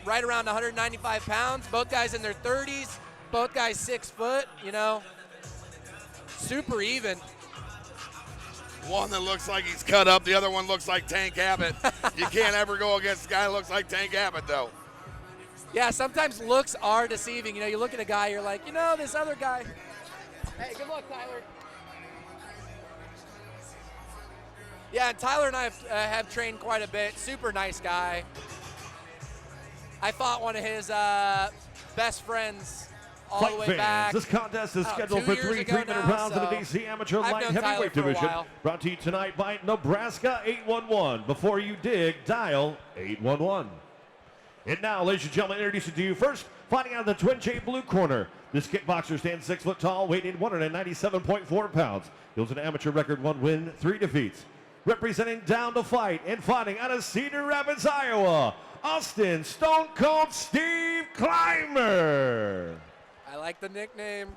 right around 195 pounds. Both guys in their 30s. Both guys 6 foot, you know. Super even. One that looks like he's cut up. The other one looks like Tank Abbott. You can't ever go against a guy who looks like Tank Abbott, though. Yeah, sometimes looks are deceiving. You know, you look at a guy, you're like, you know, this other guy. Hey, good luck, Tyler. Yeah, and Tyler and I have trained quite a bit. Super nice guy. I fought one of his best friends all the way back. This contest is scheduled for 3 3-minute rounds in the DC Amateur Light Heavyweight Division. Brought to you tonight by Nebraska 811. Before you dig, dial 811. And now, ladies and gentlemen, introducing to you first, fighting out of the Twin J blue corner. This kickboxer stands 6 foot tall, weighing 197.4 pounds. He holds an amateur record, 1 win, 3 defeats. Representing Down to Fight and fighting out of Cedar Rapids, Iowa, Austin Stone Cold Steve Climer. I like the nickname.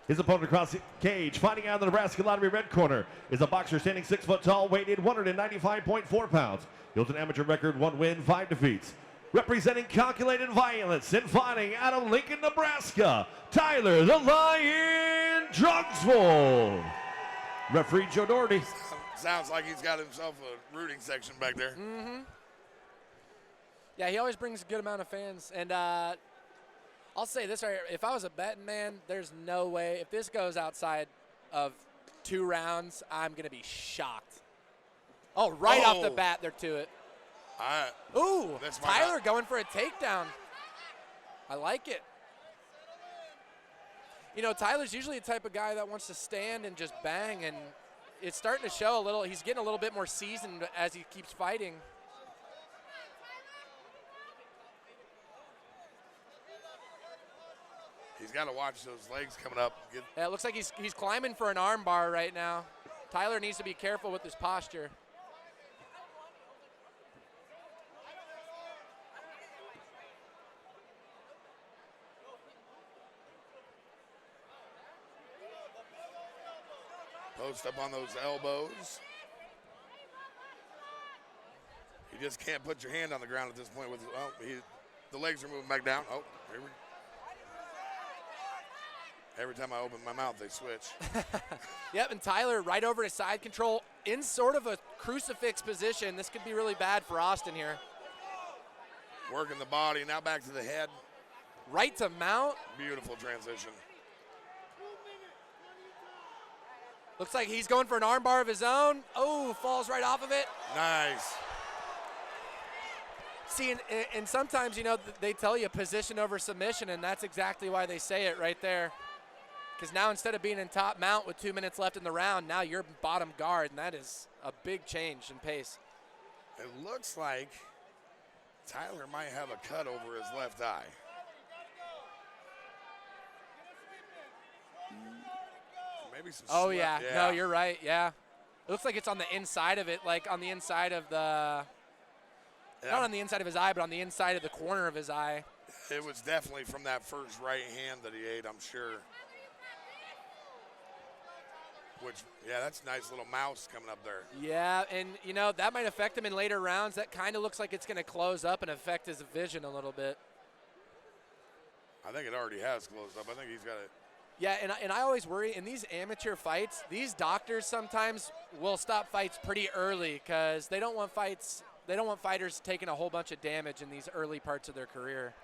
His opponent across the cage, fighting out of the Nebraska Lottery red corner, is a boxer standing 6 foot tall, weighing 195.4 pounds. He holds an amateur record, 1 win, 5 defeats. Representing Calculated Violence and fighting out of Lincoln, Nebraska, Tyler the Lion Drugsvold. Referee Joe Doherty. Sounds like he's got himself a rooting section back there. Mm-hmm. Yeah, he always brings a good amount of fans. And I'll say this right here. If I was a betting man, there's no way. If this goes outside of 2 rounds, I'm going to be shocked. Oh, right off the bat, they're to it. Ooh, Tyler going for a takedown. I like it. You know, Tyler's usually the type of guy that wants to stand and just bang, and it's starting to show a little. He's getting a little bit more seasoned as he keeps fighting. He's got to watch those legs coming up. Yeah, it looks like he's climbing for an arm bar right now. Tyler needs to be careful with his posture. Post up on those elbows. You just can't put your hand on the ground at this point. With the legs are moving back down. Oh, here we go. Every time I open my mouth, they switch. Yep, and Tyler right over to side control in sort of a crucifix position. This could be really bad for Austin here. Working the body, now back to the head. Right to mount. Beautiful transition. Looks like he's going for an armbar of his own. Oh, falls right off of it. Nice. See, and sometimes, you know, they tell you position over submission, and that's exactly why they say it right there. Because now instead of being in top mount with 2 minutes left in the round, now you're bottom guard, and that is a big change in pace. It looks like Tyler might have a cut over his left eye. Maybe some oh, yeah. No, you're right. Yeah. It looks like it's on the inside of it, like on the inside of the not on the inside of his eye, but on the inside of the corner of his eye. It was definitely from that first right hand that he ate, I'm sure. Which, yeah, that's a nice little mouse coming up there. Yeah, and, you know, that might affect him in later rounds. That kind of looks like it's going to close up and affect his vision a little bit. I think it already has closed up. I think he's got it. Yeah, and I always worry in these amateur fights, these doctors sometimes will stop fights pretty early because they don't want fighters taking a whole bunch of damage in these early parts of their career.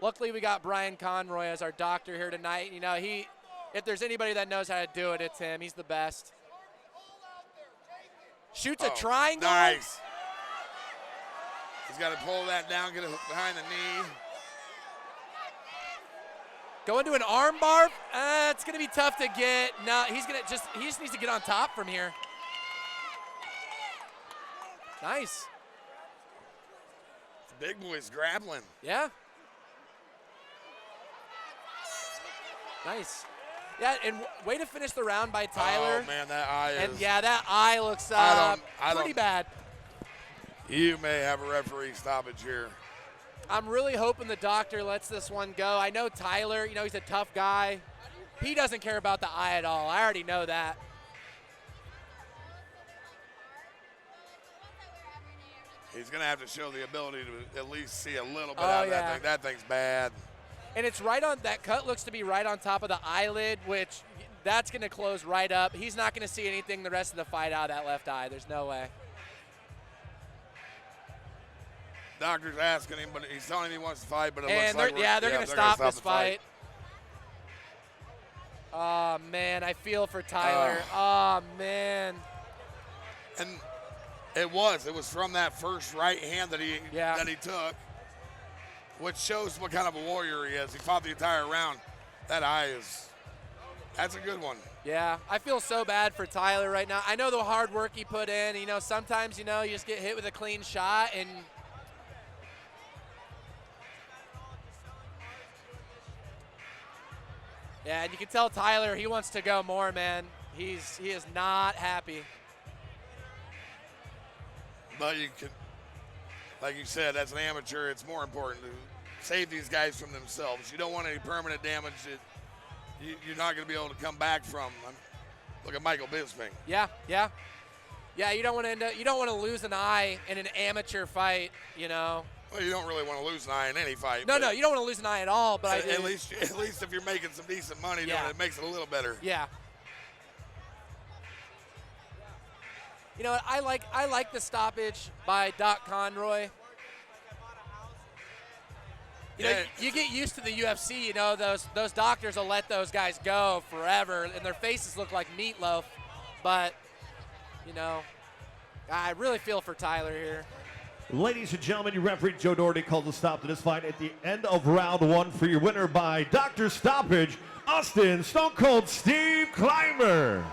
Luckily, we got Brian Conroy as our doctor here tonight. You know, if there's anybody that knows how to do it, it's him. He's the best. Shoots a triangle. Nice. He's got to pull that down, get it behind the knee. Going to an arm bar. It's going to be tough to get. No, he just needs to get on top from here. Nice. The big boy's grappling. Yeah. Nice. Yeah, and way to finish the round by Tyler. Oh, man, that eye is. And, yeah, that eye looks pretty bad. You may have a referee stoppage here. I'm really hoping the doctor lets this one go. I know Tyler, you know, he's a tough guy. He doesn't care about the eye at all. I already know that. He's going to have to show the ability to at least see a little bit out of that thing. That thing's bad. And it's right on, that cut looks to be right on top of the eyelid, which that's going to close right up. He's not going to see anything the rest of the fight out of that left eye. There's no way. Doctor's asking him, but he's telling him he wants to fight, but it looks like they're going to stop this fight. Oh, man, I feel for Tyler. Oh, man. And it was from that first right hand that he took, which shows what kind of a warrior he is. He fought the entire round. That eye that's a good one. Yeah, I feel so bad for Tyler right now. I know the hard work he put in. You know, sometimes, you just get hit with a clean shot and yeah, and you can tell Tyler, he wants to go more, man. He is not happy. But you can, like you said, as an amateur, it's more important to save these guys from themselves. You don't want any permanent damage that you're not going to be able to come back from. Look at Michael Bisping. Yeah. You don't want to you don't want to lose an eye in an amateur fight. Well, you don't really want to lose an eye in any fight. No, you don't want to lose an eye at all. But at least if you're making some decent money, it makes it a little better. Yeah. You know what? I like the stoppage by Doc Conroy. You get used to the UFC. Those doctors will let those guys go forever, and their faces look like meatloaf. But I really feel for Tyler here. Ladies and gentlemen, your referee Joe Doherty called a stop to this fight at the end of round 1 for your winner by Dr. Stoppage, Austin Stone Cold Steve Climer.